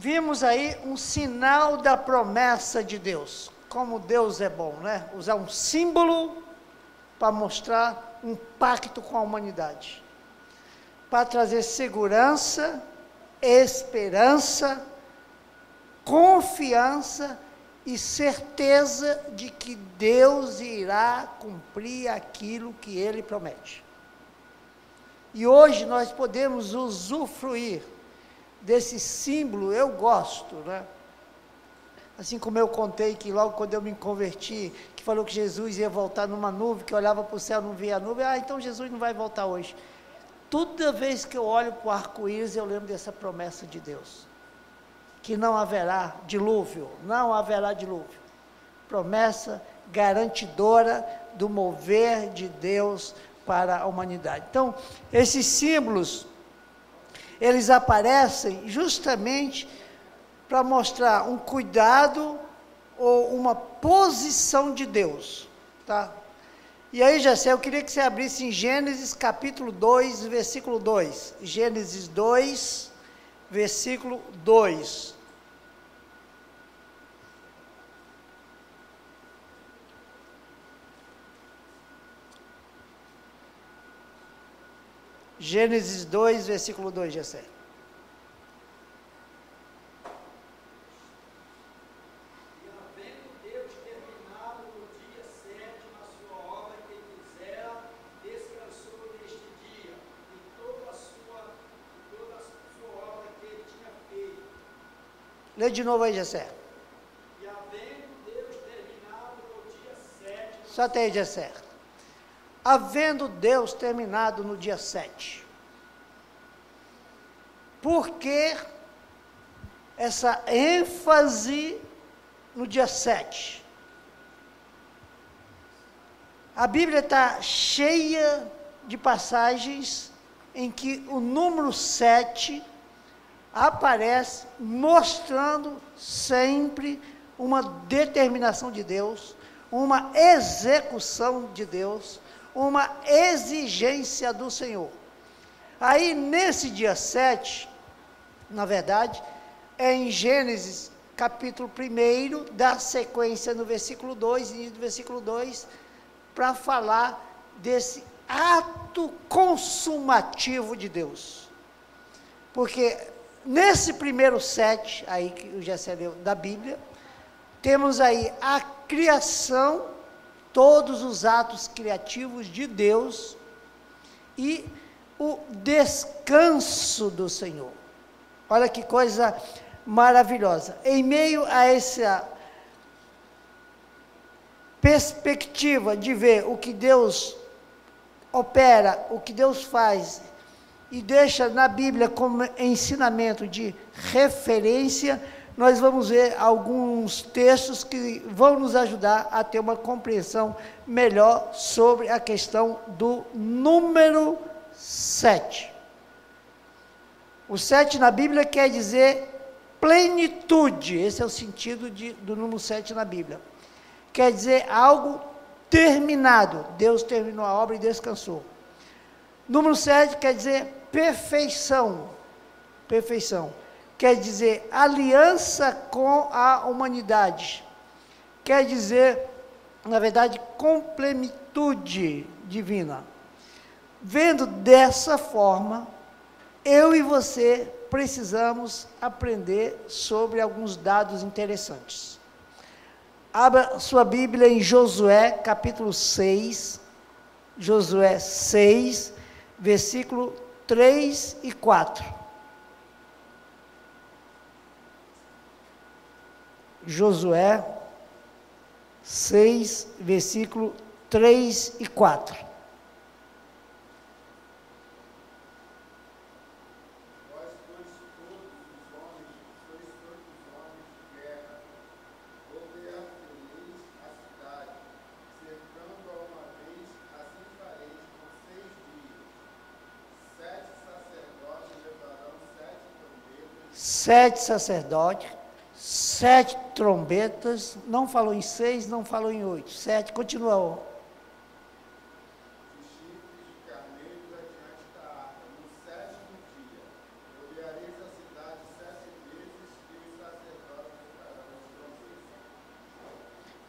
vimos aí um sinal da promessa de Deus. Como Deus é bom, né? Usar um símbolo para mostrar um pacto com a humanidade. Para trazer segurança, esperança, confiança e certeza de que Deus irá cumprir aquilo que Ele promete. E hoje nós podemos usufruir desse símbolo. Eu gosto, né? Assim como eu contei que logo quando eu me converti, que falou que Jesus ia voltar numa nuvem, que eu olhava para o céu e não via a nuvem, então Jesus não vai voltar hoje. Toda vez que eu olho para o arco-íris, eu lembro dessa promessa de Deus, que não haverá dilúvio, não haverá dilúvio. Promessa garantidora do mover de Deus para a humanidade. Então, esses símbolos, eles aparecem justamente para mostrar um cuidado ou uma posição de Deus, tá? E aí, Jacé, eu queria que você abrisse em Gênesis capítulo 2, versículo 2. Gênesis 2, versículo 2. Gênesis 2, versículo 2, Jacé. Lê de novo aí, Jessé. E havendo Deus terminado no dia 7. Só até aí, Jessé. Havendo Deus terminado no dia 7. Por que essa ênfase no dia 7? A Bíblia está cheia de passagens em que o número 7 aparece mostrando sempre uma determinação de Deus, uma execução de Deus, uma exigência do Senhor. Aí, nesse dia 7, na verdade, é em Gênesis, capítulo 1, dá sequência no versículo 2, e do versículo 2, para falar desse ato consumativo de Deus. Porque nesse primeiro 7, aí que o Jessé leu da Bíblia, temos aí a criação, todos os atos criativos de Deus e o descanso do Senhor. Olha que coisa maravilhosa. Em meio a essa perspectiva de ver o que Deus opera, o que Deus faz, e deixa na Bíblia como ensinamento de referência, nós vamos ver alguns textos que vão nos ajudar a ter uma compreensão melhor sobre a questão do número 7. O 7 na Bíblia quer dizer plenitude, esse é o sentido do número 7 na Bíblia. Quer dizer algo terminado, Deus terminou a obra e descansou. Número 7 quer dizer perfeição, perfeição, quer dizer aliança com a humanidade, quer dizer, na verdade, completude divina. Vendo dessa forma, eu e você precisamos aprender sobre alguns dados interessantes. Abra sua Bíblia em Josué, capítulo 6, Josué 6, versículo 3 e 4. Josué 6, versículo 3 e 4. Sete sacerdotes, 7 trombetas, não falou em 6, não falou em 8, 7, continua.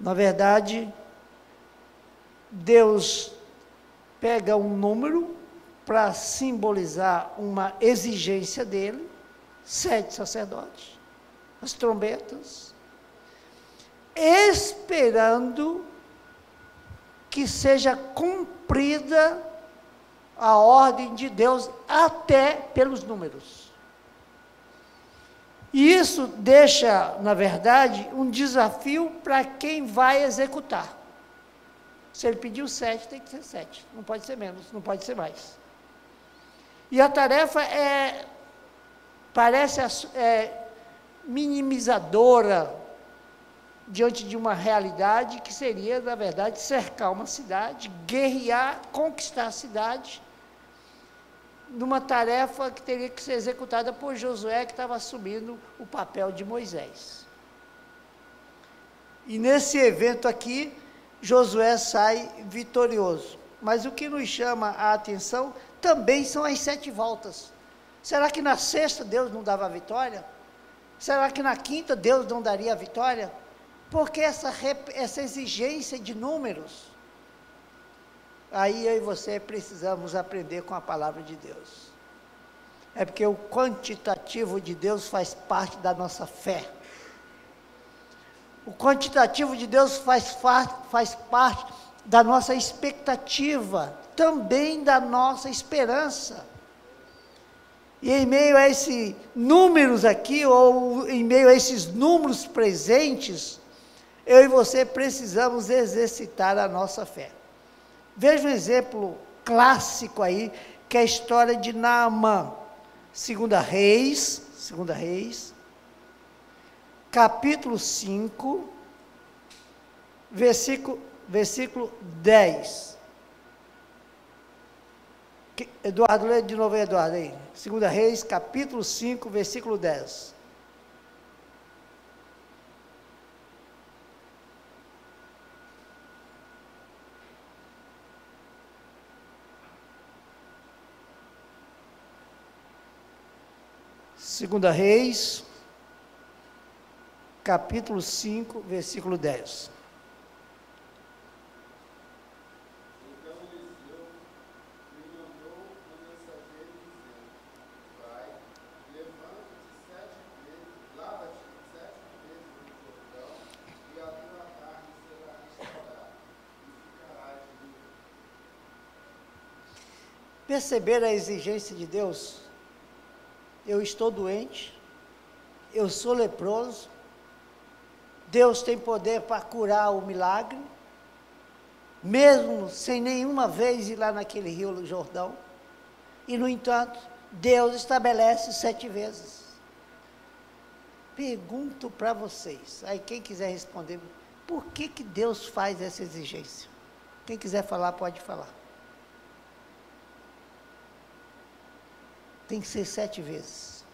Na verdade, Deus pega um número para simbolizar uma exigência dele, 7 sacerdotes, as trombetas, esperando que seja cumprida a ordem de Deus até pelos números. E isso deixa, na verdade, um desafio para quem vai executar. Se ele pediu 7, tem que ser 7, não pode ser menos, não pode ser mais. E a tarefa parece minimizadora diante de uma realidade que seria, na verdade, cercar uma cidade, guerrear, conquistar a cidade, numa tarefa que teria que ser executada por Josué, que estava assumindo o papel de Moisés. E nesse evento aqui, Josué sai vitorioso. Mas o que nos chama a atenção também são as 7 voltas. Será que na sexta Deus não dava a vitória? Será que na quinta Deus não daria a vitória? Porque essa exigência de números, aí eu e você precisamos aprender com a palavra de Deus. É porque o quantitativo de Deus faz parte da nossa fé. O quantitativo de Deus faz parte da nossa expectativa, também da nossa esperança. E em meio a esses números aqui, ou em meio a esses números presentes, eu e você precisamos exercitar a nossa fé. Veja um exemplo clássico aí, que é a história de Naamã. 2 Reis, capítulo 5, versículo 10. Eduardo, lê de novo, Eduardo, aí. 2 Reis, capítulo 5, versículo 10. Segunda Reis, capítulo 5, versículo 10. Então Eliseu lhe mandou um mensageiro dizendo: Vai, levanta-te 7 vezes, lava-te 7 vezes no Jordão, e a tua carne será restaurada, e ficarás limpo. Perceber a exigência de Deus? Eu estou doente, eu sou leproso, Deus tem poder para curar o milagre, mesmo sem nenhuma vez ir lá naquele rio do Jordão, e no entanto, Deus estabelece 7 vezes. Pergunto para vocês, aí quem quiser responder, por que Deus faz essa exigência? Quem quiser falar, pode falar. Tem que ser 7 vezes.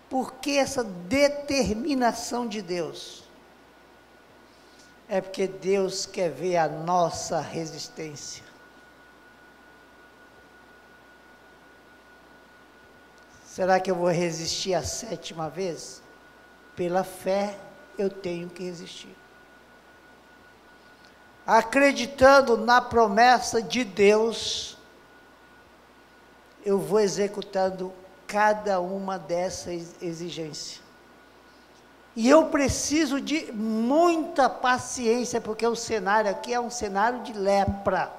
Por que essa determinação de Deus? É porque Deus quer ver a nossa resistência. Será que eu vou resistir a 7ª vez? Pela fé, eu tenho que resistir. Acreditando na promessa de Deus, eu vou executando cada uma dessas exigências. E eu preciso de muita paciência, porque o cenário aqui é um cenário de lepra,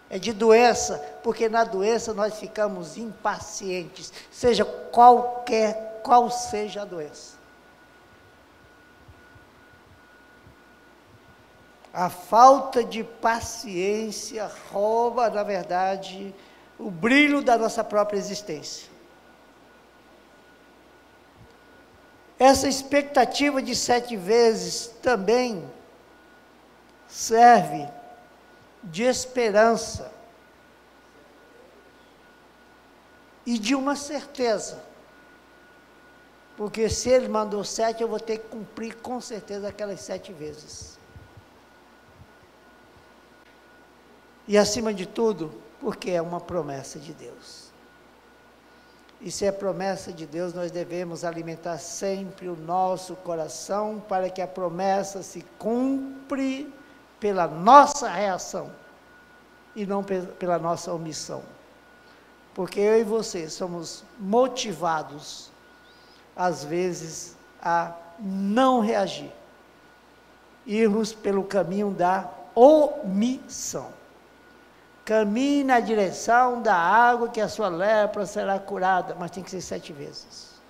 é de doença, porque na doença nós ficamos impacientes, seja qual seja a doença. A falta de paciência rouba, na verdade, o brilho da nossa própria existência. Essa expectativa de 7 vezes também serve de esperança e de uma certeza. Porque se ele mandou 7, eu vou ter que cumprir com certeza aquelas 7 vezes. E acima de tudo, porque é uma promessa de Deus. E se é promessa de Deus, nós devemos alimentar sempre o nosso coração para que a promessa se cumpre pela nossa reação e não pela nossa omissão. Porque eu e você somos motivados, às vezes, a não reagir. Irmos pelo caminho da omissão. Caminhe na direção da água que a sua lepra será curada, mas tem que ser 7 vezes.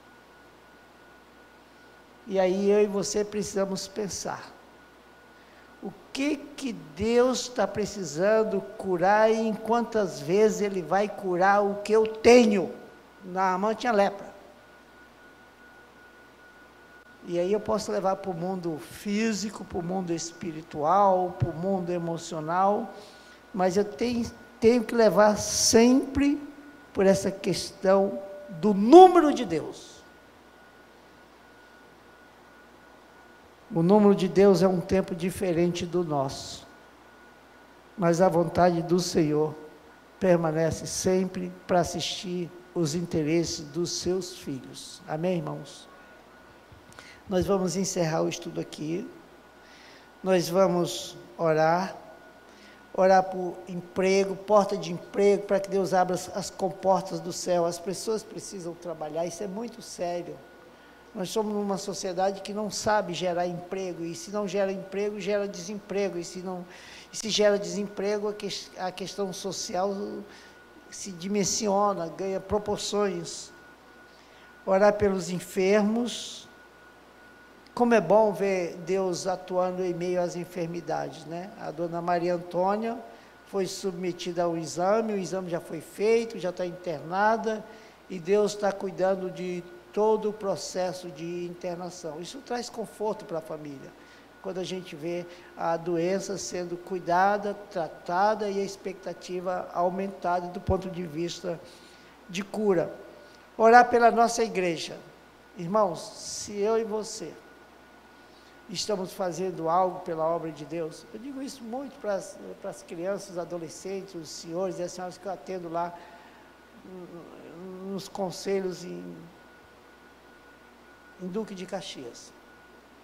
E aí eu e você precisamos pensar, o que Deus está precisando curar e em quantas vezes Ele vai curar o que eu tenho? Naamã tinha lepra. E aí eu posso levar para o mundo físico, para o mundo espiritual, para o mundo emocional, mas eu tenho que levar sempre por essa questão do número de Deus. O número de Deus é um tempo diferente do nosso, mas a vontade do Senhor permanece sempre para assistir os interesses dos seus filhos. Amém, irmãos? Nós vamos encerrar o estudo aqui, nós vamos orar por emprego, porta de emprego, para que Deus abra as comportas do céu. As pessoas precisam trabalhar, isso é muito sério. Nós somos numa sociedade que não sabe gerar emprego, e se não gera emprego, gera desemprego, e se gera desemprego, a questão social se dimensiona, ganha proporções. Orar pelos enfermos. Como é bom ver Deus atuando em meio às enfermidades, né? A dona Maria Antônia foi submetida ao exame, o exame já foi feito, já está internada, e Deus está cuidando de todo o processo de internação. Isso traz conforto para a família, quando a gente vê a doença sendo cuidada, tratada e a expectativa aumentada do ponto de vista de cura. Orar pela nossa igreja. Irmãos, se eu e você estamos fazendo algo pela obra de Deus, eu digo isso muito para as crianças, adolescentes, os senhores e as senhoras que eu atendo lá nos conselhos em Duque de Caxias.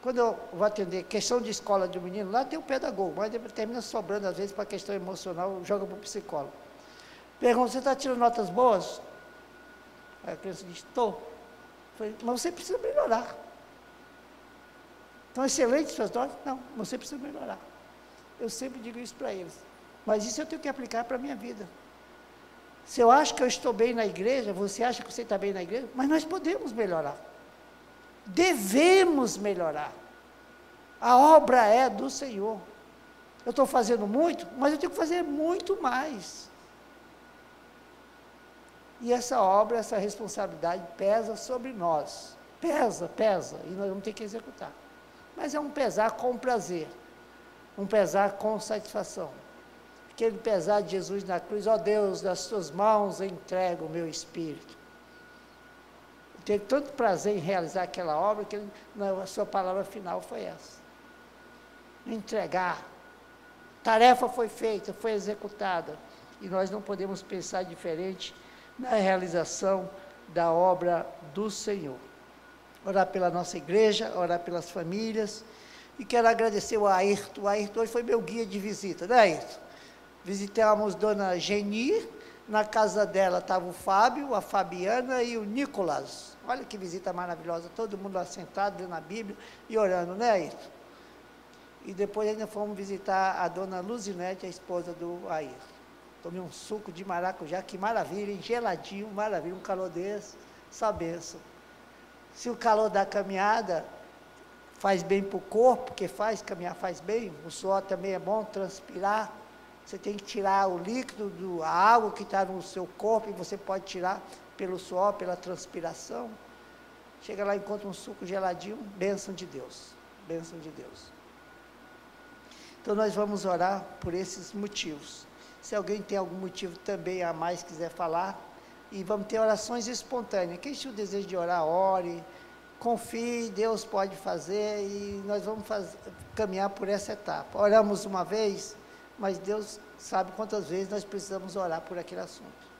Quando eu vou atender questão de escola de um menino, lá tem um pedagogo, mas termina sobrando às vezes para a questão emocional, joga para o psicólogo. Pergunta, você está tirando notas boas? Aí a criança diz, estou. Mas você precisa melhorar. Estão excelentes suas notas? Não, você precisa melhorar. Eu sempre digo isso para eles. Mas isso eu tenho que aplicar para a minha vida. Se eu acho que eu estou bem na igreja, você acha que você está bem na igreja? Mas nós podemos melhorar. Devemos melhorar. A obra é do Senhor. Eu estou fazendo muito, mas eu tenho que fazer muito mais. E essa obra, essa responsabilidade pesa sobre nós. Pesa, e nós vamos ter que executar. Mas é um pesar com prazer, um pesar com satisfação. Aquele pesar de Jesus na cruz, ó Deus, nas tuas mãos eu entrego o meu espírito. Eu tenho tanto prazer em realizar aquela obra, que a sua palavra final foi essa. Entregar. Tarefa foi feita, foi executada, e nós não podemos pensar diferente na realização da obra do Senhor. Orar pela nossa igreja, orar pelas famílias, e quero agradecer o Ayrton. O Ayrton hoje foi meu guia de visita, né, Ayrton? Visitamos Dona Geni, na casa dela estava o Fábio, a Fabiana e o Nicolas. Olha que visita maravilhosa, todo mundo lá sentado, lendo a Bíblia e orando, né, Ayrton? E depois ainda fomos visitar a Dona Luzinete, a esposa do Ayrton. Tomei um suco de maracujá, que maravilha, hein? Geladinho, maravilha, um calor desse, só bênção. Se o calor da caminhada faz bem para o corpo, porque caminhar faz bem, o suor também é bom, transpirar, você tem que tirar o líquido, a água que está no seu corpo, e você pode tirar pelo suor, pela transpiração. Chega lá e encontra um suco geladinho, bênção de Deus, bênção de Deus. Então nós vamos orar por esses motivos. Se alguém tem algum motivo também a mais quiser falar, e vamos ter orações espontâneas. Quem tiver o desejo de orar, ore, confie, Deus pode fazer, e nós vamos caminhar por essa etapa. Oramos uma vez, mas Deus sabe quantas vezes nós precisamos orar por aquele assunto.